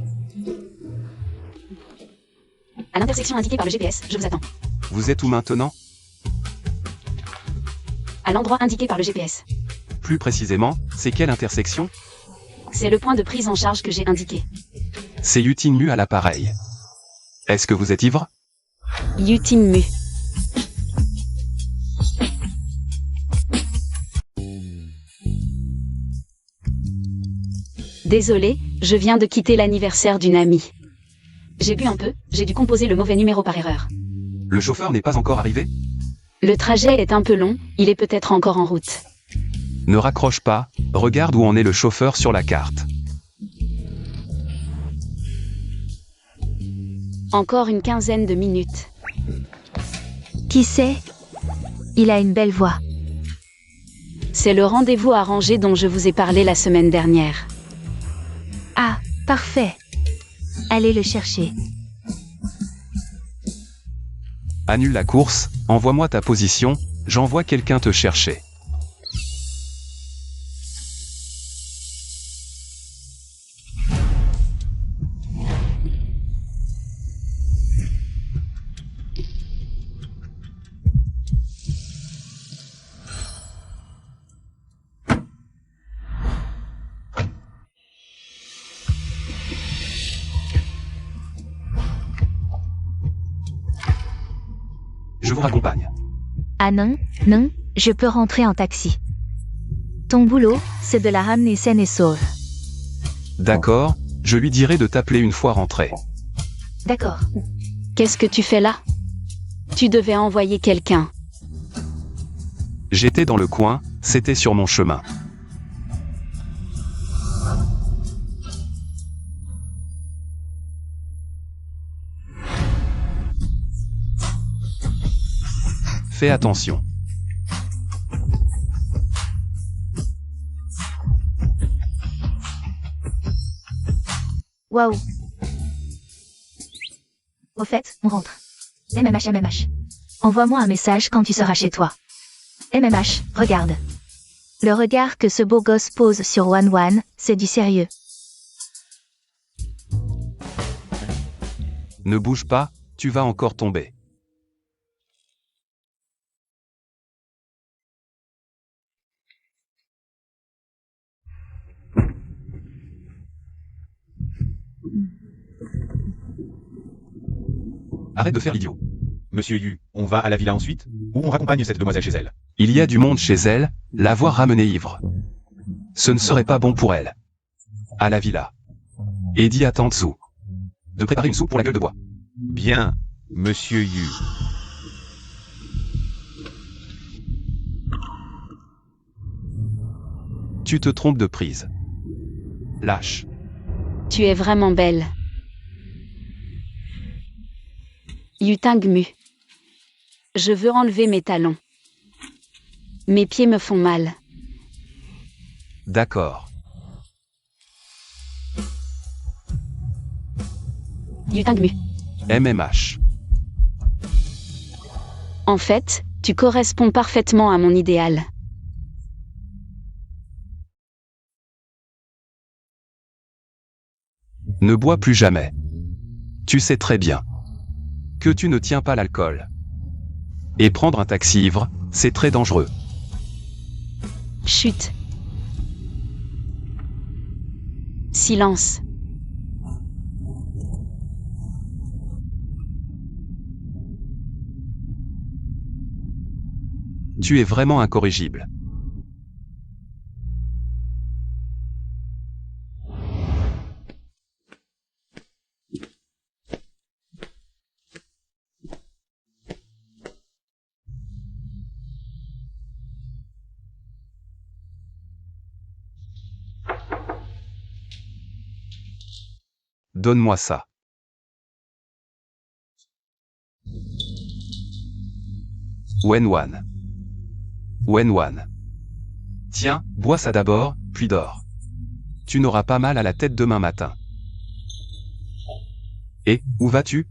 à l'intersection indiquée par le GPS, je vous attends. Vous êtes où maintenant? À l'endroit indiqué par le GPS. Plus précisément, c'est quelle intersection? C'est le point de prise en charge que j'ai indiqué. C'est Yutinmu à l'appareil. Est-ce que vous êtes ivre? Yutinmu. Désolé, je viens de quitter l'anniversaire d'une amie. J'ai bu un peu, j'ai dû composer le mauvais numéro par erreur. Le chauffeur n'est pas encore arrivé? Le trajet est un peu long, il est peut-être encore en route. Ne raccroche pas, regarde où en est le chauffeur sur la carte. Encore une quinzaine de minutes. Qui c'est? Il a une belle voix. C'est le rendez-vous arrangé dont je vous ai parlé la semaine dernière. Ah, parfait. Allez le chercher. Annule la course, envoie-moi ta position, j'envoie quelqu'un te chercher. Je vous raccompagne. Ah non, non, je peux rentrer en taxi. Ton boulot, c'est de la ramener saine et sauve. D'accord, je lui dirai de t'appeler une fois rentré. D'accord. Qu'est-ce que tu fais là? Tu devais envoyer quelqu'un. J'étais dans le coin, c'était sur mon chemin. Fais attention. Waouh. Au fait, on rentre. MMH, MMH. Envoie-moi un message quand tu seras chez toi. MMH, regarde. Le regard que ce beau gosse pose sur One, c'est du sérieux. Ne bouge pas, tu vas encore tomber. Arrête de faire l'idiot. Monsieur Yu, on va à la villa ensuite? Ou on raccompagne cette demoiselle chez elle? Il y a du monde chez elle, la voir ramenée ivre. Ce ne serait pas bon pour elle. À la villa. Et dis à Tantsu de préparer une soupe pour la gueule de bois. Bien, monsieur Yu. Tu te trompes de prise. Lâche. Tu es vraiment belle. Yutang-mu. Je veux enlever mes talons. Mes pieds me font mal. D'accord. Yutang-mu. MMH. En fait, tu corresponds parfaitement à mon idéal. Ne bois plus jamais. Tu sais très bien que tu ne tiens pas l'alcool. Et prendre un taxi ivre, c'est très dangereux. Chut. Silence. Tu es vraiment incorrigible. Donne-moi ça. Wenwan. Wenwan. Tiens, bois ça d'abord, puis dors. Tu n'auras pas mal à la tête demain matin. Et, où vas-tu?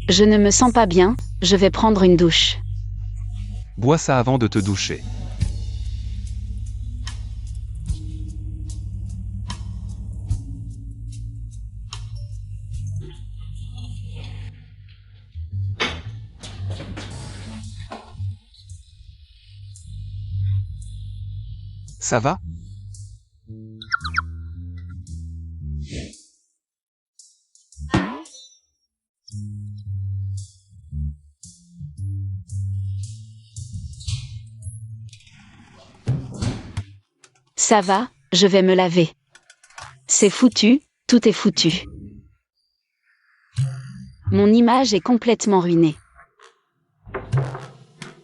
Je ne me sens pas bien, je vais prendre une douche. Bois ça avant de te doucher. Ça va? Ça va, je vais me laver. C'est foutu, tout est foutu. Mon image est complètement ruinée.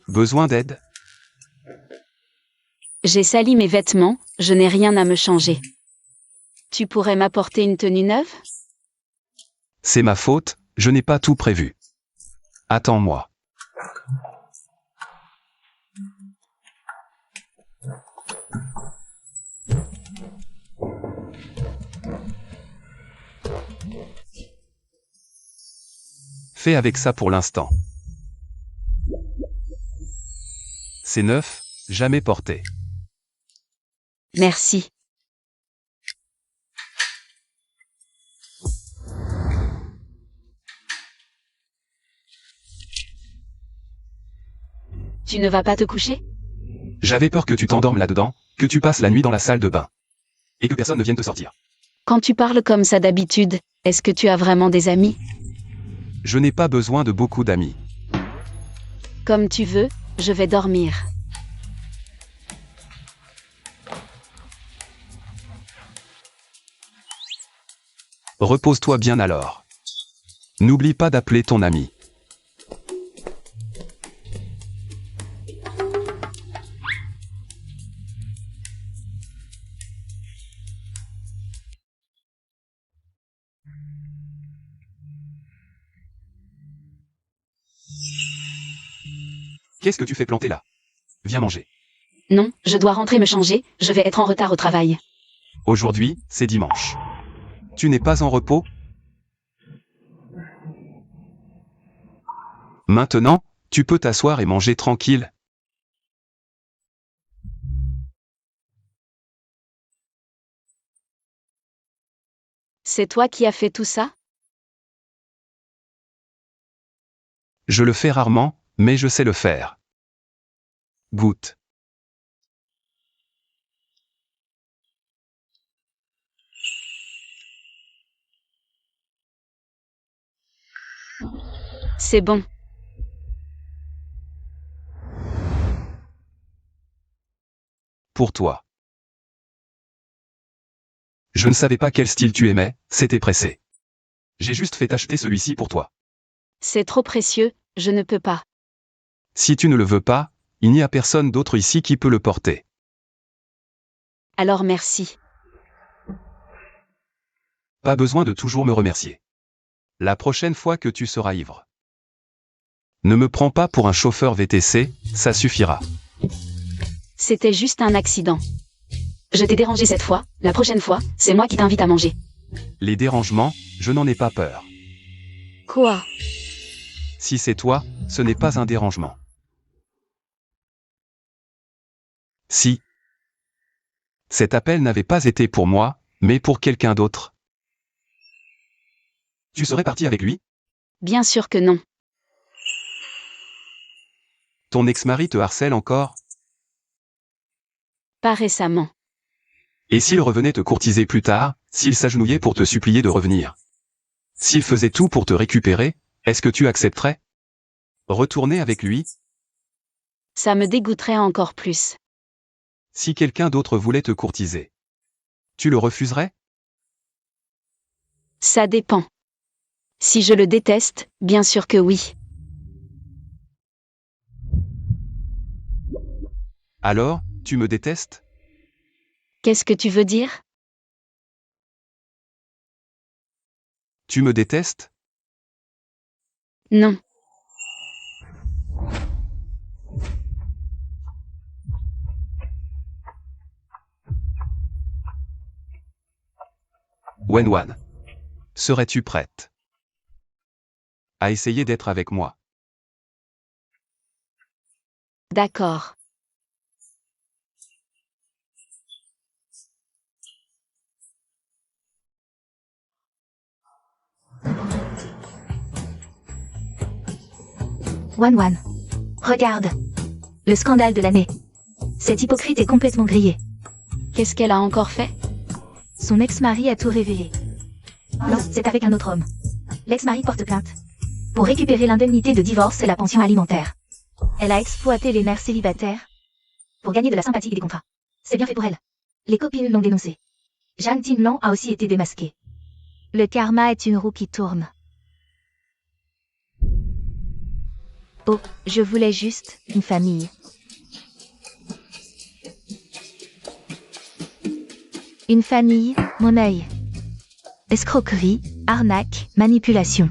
Besoin d'aide? J'ai sali mes vêtements, je n'ai rien à me changer. Tu pourrais m'apporter une tenue neuve? C'est ma faute, je n'ai pas tout prévu. Attends-moi. Fais avec ça pour l'instant. C'est neuf, jamais porté. Merci. Tu ne vas pas te coucher? J'avais peur que tu t'endormes là-dedans, que tu passes la nuit dans la salle de bain. Et que personne ne vienne te sortir. Quand tu parles comme ça d'habitude, est-ce que tu as vraiment des amis? Je n'ai pas besoin de beaucoup d'amis. Comme tu veux, je vais dormir. Repose-toi bien alors. N'oublie pas d'appeler ton ami. Qu'est-ce que tu fais planter là? Viens manger. Non, je dois rentrer me changer, je vais être en retard au travail. Aujourd'hui, c'est dimanche. Tu n'es pas en repos? Maintenant, tu peux t'asseoir et manger tranquille. C'est toi qui as fait tout ça? Je le fais rarement, mais je sais le faire. Goûte. C'est bon. Pour toi. Je ne savais pas quel style tu aimais, c'était pressé. J'ai juste fait acheter celui-ci pour toi. C'est trop précieux, je ne peux pas. Si tu ne le veux pas, il n'y a personne d'autre ici qui peut le porter. Alors merci. Pas besoin de toujours me remercier. La prochaine fois que tu seras ivre. Ne me prends pas pour un chauffeur VTC, ça suffira. C'était juste un accident. Je t'ai dérangé cette fois, la prochaine fois, c'est moi qui t'invite à manger. Les dérangements, je n'en ai pas peur. Quoi? Si c'est toi, ce n'est pas un dérangement. Si. Cet appel n'avait pas été pour moi, mais pour quelqu'un d'autre. Tu serais parti avec lui? Bien sûr que non. Ton ex-mari te harcèle encore? Pas récemment. Et s'il revenait te courtiser plus tard, s'il s'agenouillait pour te supplier de revenir? S'il faisait tout pour te récupérer, est-ce que tu accepterais? Retourner avec lui? Ça me dégoûterait encore plus. Si quelqu'un d'autre voulait te courtiser, tu le refuserais? Ça dépend. Si je le déteste, bien sûr que oui. Alors, tu me détestes? Qu'est-ce que tu veux dire? Tu me détestes? Non. Wenwan. Serais-tu prête à essayer d'être avec moi? D'accord. Wan. Regarde. Le scandale de l'année. Cette hypocrite est complètement grillée. Qu'est-ce qu'elle a encore fait? Son ex-mari a tout révélé. Non, c'est avec un autre homme. L'ex-mari porte plainte. Pour récupérer l'indemnité de divorce et la pension alimentaire. Elle a exploité les mères célibataires. Pour gagner de la sympathie et des contrats. C'est bien fait pour elle. Les copines l'ont dénoncé. Jeanne Tinlan a aussi été démasquée. Le karma est une roue qui tourne. Oh, je voulais juste une famille. Une famille, mon œil. Escroquerie, arnaque, manipulation.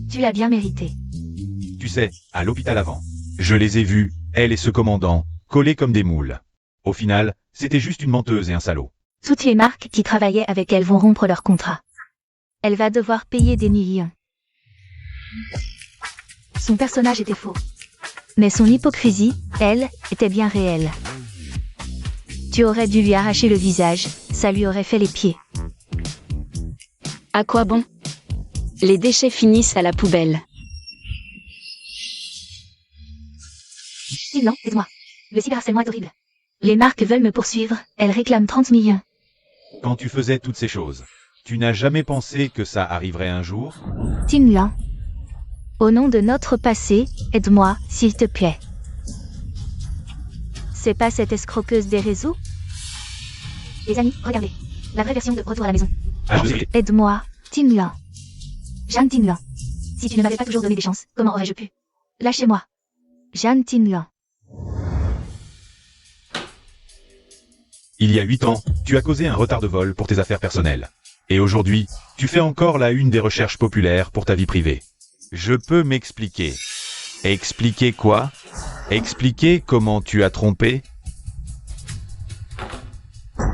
Tu l'as bien mérité. Tu sais, à l'hôpital avant. Je les ai vus, elle et ce commandant, collés comme des moules. Au final, c'était juste une menteuse et un salaud. Toutes les marques qui travaillaient avec elle vont rompre leur contrat. Elle va devoir payer des millions. Son personnage était faux. Mais son hypocrisie, elle, était bien réelle. Tu aurais dû lui arracher le visage, ça lui aurait fait les pieds. À quoi bon? Les déchets finissent à la poubelle. Non, aide-moi. Le cyberharcèlement est horrible. Les marques veulent me poursuivre, elles réclament 30 millions. Quand tu faisais toutes ces choses, tu n'as jamais pensé que ça arriverait un jour? Tinlan. Au nom de notre passé, aide-moi, s'il te plaît. C'est pas cette escroqueuse des réseaux? Les amis, regardez. La vraie version de Retour à la maison. Ah, je sais. Aide-moi, Tinlan. Jeanne Tinlan. Si tu ne m'avais pas toujours donné des chances, comment aurais-je pu? Lâchez-moi. Jeanne Tinlan. Il y a 8 ans, tu as causé un retard de vol pour tes affaires personnelles. Et aujourd'hui, tu fais encore la une des recherches populaires pour ta vie privée. Je peux m'expliquer. Expliquer quoi? Expliquer comment tu as trompé?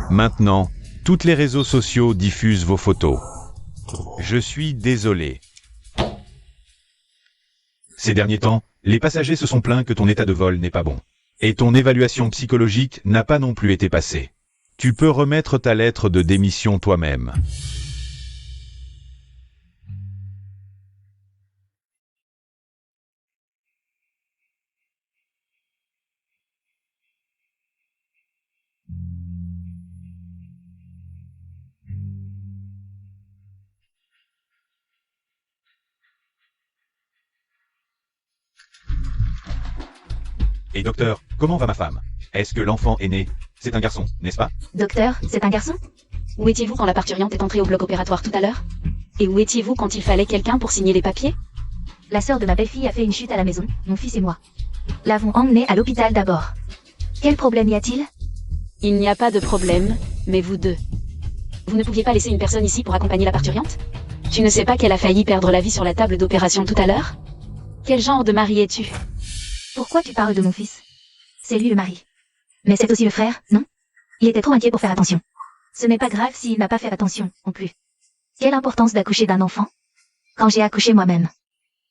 Maintenant, toutes les réseaux sociaux diffusent vos photos. Je suis désolé. Ces derniers temps, les passagers se sont plaints que ton état de vol n'est pas bon. Et ton évaluation psychologique n'a pas non plus été passée. Tu peux remettre ta lettre de démission toi-même. Et docteur, comment va ma femme? Est-ce que l'enfant est né? C'est un garçon, n'est-ce pas? Docteur, c'est un garçon? Où étiez-vous quand la parturiente est entrée au bloc opératoire tout à l'heure? Et où étiez-vous quand il fallait quelqu'un pour signer les papiers? La sœur de ma belle-fille a fait une chute à la maison, mon fils et moi. L'avons emmenée à l'hôpital d'abord. Quel problème y a-t-il? Il n'y a pas de problème, mais vous deux. Vous ne pouviez pas laisser une personne ici pour accompagner la parturiente? Tu ne sais pas qu'elle a failli perdre la vie sur la table d'opération tout à l'heure? Quel genre de mari es-tu? Pourquoi tu parles de mon fils? C'est lui le mari. Mais c'est aussi le frère, non? Il était trop inquiet pour faire attention. Ce n'est pas grave s'il n'a pas fait attention, non plus. Quelle importance d'accoucher d'un enfant? Quand j'ai accouché moi-même.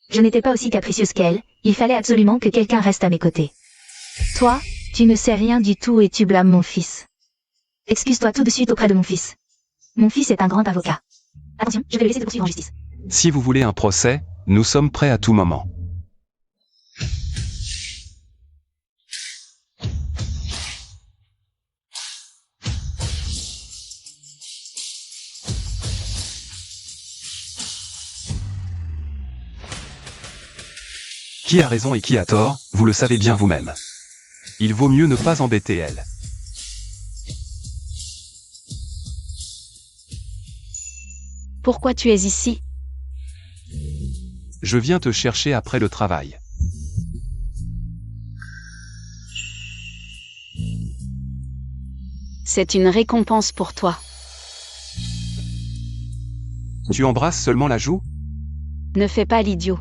Je n'étais pas aussi capricieuse qu'elle, il fallait absolument que quelqu'un reste à mes côtés. Toi, tu ne sais rien du tout et tu blâmes mon fils. Excuse-toi tout de suite auprès de mon fils. Mon fils est un grand avocat. Attention, je vais le laisser te poursuivre en justice. Si vous voulez un procès, nous sommes prêts à tout moment. Qui a raison et qui a tort, vous le savez bien vous-même. Il vaut mieux ne pas embêter elle. Pourquoi tu es ici? Je viens te chercher après le travail. C'est une récompense pour toi. Tu embrasses seulement la joue? Ne fais pas l'idiot.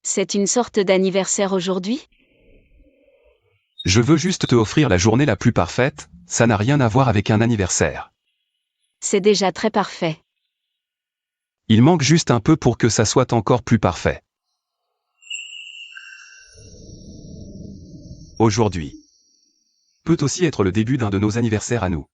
C'est une sorte d'anniversaire aujourd'hui? Je veux juste te offrir la journée la plus parfaite, ça n'a rien à voir avec un anniversaire. C'est déjà très parfait. Il manque juste un peu pour que ça soit encore plus parfait. Aujourd'hui peut aussi être le début d'un de nos anniversaires à nous.